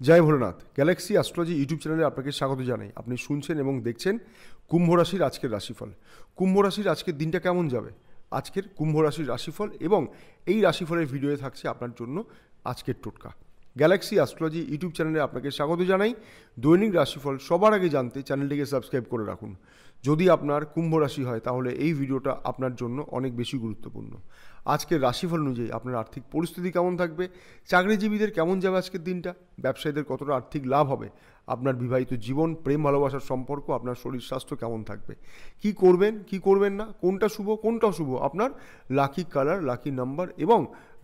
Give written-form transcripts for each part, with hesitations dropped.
জয় Bholenath. Galaxy astrology YouTube চ্যানেলে আপনাকে স্বাগত জানাই। আপনি শুনছেন এবং দেখছেন কুম্ভ রাশির আজকের রাশিফল। কুম্ভ রাশির আজকের দিনটা কেমন যাবে, আজকের কুম্ভ রাশির রাশিফল এবং এই রাশিফলের ভিডিওয়ে থাকছে আপনার জন্য আজকের টোটকা। গ্যালাক্সি অ্যাস্ট্রোলজি ইউটিউব চ্যানেলে আপনাকে স্বাগত জানাই। দৈনিক রাশিফল সবার আগে জানতে চ্যানেলটিকে সাবস্ক্রাইব করে রাখুন। যদি আপনার কুম্ভ রাশি হয় তাহলে এই ভিডিওটা আপনার জন্য অনেক বেশি গুরুত্বপূর্ণ। আজকের রাশিফল অনুযায়ী আপনার আর্থিক পরিস্থিতি কেমন থাকবে, চাকরিজীবীদের কেমন যাবে আজকের দিনটা, ব্যবসায়ীদের কতটা আর্থিক লাভ হবে, আপনার বিবাহিত জীবন, প্রেম ভালোবাসার সম্পর্ক, আপনার শরীর স্বাস্থ্য কেমন থাকবে, কি করবেন কি করবেন না, কোনটা শুভ কোনটা অশুভ, আপনার লাকি কালার, লাকি নাম্বার এবং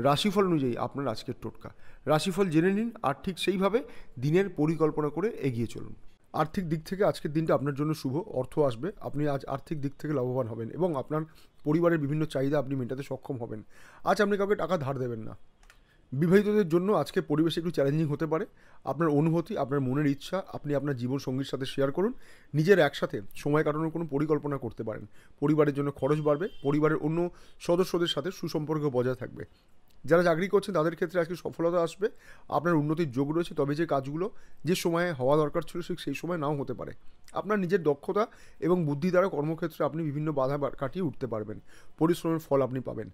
রাশিফল অনুযায়ী আপনার আজকের টোটকা। রাশিফল জেনে নিন আর ঠিক সেইভাবে দিনের পরিকল্পনা করে এগিয়ে চলুন। আর্থিক দিক থেকে আজকের দিনটা আপনার জন্য শুভ। অর্থ আসবে, আপনি আজ আর্থিক দিক থেকে লাভবান হবেন এবং আপনার পরিবারের বিভিন্ন চাহিদা আপনি মেটাতে সক্ষম হবেন। আজ আপনি কাউকে টাকা ধার দেবেন না। বিবাহিতদের জন্য আজকে পরিবেশ একটু চ্যালেঞ্জিং হতে পারে। আপনার অনুভূতি, আপনার মনের ইচ্ছা আপনি আপনার জীবন সঙ্গীর সাথে শেয়ার করুন। নিজের একসাথে সময় কাটানোর কোনো পরিকল্পনা করতে পারেন। পরিবারের জন্য খরচ বাড়বে, পরিবারের অন্য সদস্যদের সাথে সুসম্পর্ক বজায় থাকবে। যারা চাকরি করছেন তাদের ক্ষেত্রে আজকে সফলতা আসবে, আপনার উন্নতির যোগ রয়েছে। তবে যে কাজগুলো যে সময়ে হওয়া দরকার ছিল সেই সময় নাও হতে পারে। আপনার নিজের দক্ষতা এবং বুদ্ধি দ্বারা কর্মক্ষেত্রে আপনি বিভিন্ন বাধা কাটিয়ে উঠতে পারবেন। পরিশ্রমের ফল আপনি পাবেন।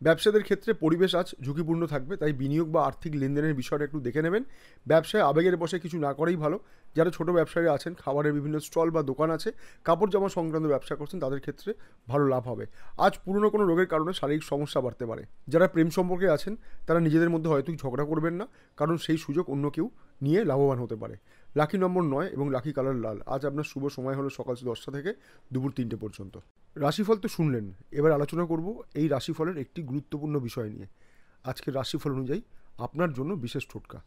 ব্যবসাদের ক্ষেত্রে পরিবেশ আজ ঝুঁকিপূর্ণ থাকবে, তাই বিনিয়োগ বা আর্থিক লেনদেনের বিষয়টা একটু দেখে নেবেন। ব্যবসায় আবেগের বশে কিছু না করেই ভালো। যারা ছোট ব্যবসায়ী আছেন, খাবারের বিভিন্ন স্টল বা দোকান আছে, কাপড় জামা সংক্রান্ত ব্যবসা করছেন, তাদের ক্ষেত্রে ভালো লাভ হবে। আজ পুরনো কোনো রোগের কারণে শারীরিক সমস্যা বাড়তে পারে। যারা প্রেম সম্পর্কে আছেন তারা নিজেদের মধ্যে হয়তো ঝগড়া করবেন না, কারণ সেই সুযোগ অন্য কেউ নিয়ে লাভবান হতে পারে। লাকি নম্বর 9 এবং লাকি কালার লাল। আজ আপনার শুভ সময় হলো সকাল 10টা থেকে দুপুর 3টে পর্যন্ত। রাশিফল তো শুনলেন, এবার আলোচনা করব এই রাশিফলের একটি গুরুত্বপূর্ণ বিষয় নিয়ে। আজকের রাশিফল অনুযায়ী আপনার জন্য বিশেষ টোটকা।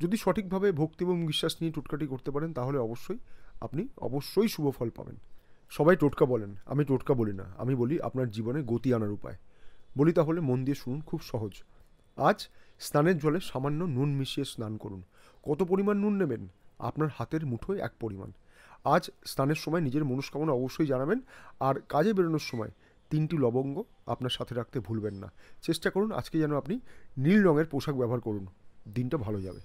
যদি সঠিকভাবে ভক্তি এবং বিশ্বাস নিয়ে টোটকাটি করতে পারেন তাহলে আপনি অবশ্যই শুভ ফল পাবেন। সবাই টোটকা বলেন, আমি টোটকা বলি না, আমি বলি আপনার জীবনে গতি আনার উপায়। বলি তাহলে মন দিয়ে শুনুন, খুব সহজ। আজ স্নানের জলে সামান্য নুন মিশিয়ে স্নান করুন। কত পরিমাণ নুন নেবেন? আপনার হাতের মুঠোয় এক পরিমাণ। আজ স্নানের সময় নিজের মনস্কামনা অবশ্যই জানাবেন। আর কাজে বেরোনোর সময় 3টি লবঙ্গ আপনার সাথে রাখতে ভুলবেন না। চেষ্টা করুন আজকে যেন আপনি নীল রঙের পোশাক ব্যবহার করুন। দিনটা ভালো যাবে।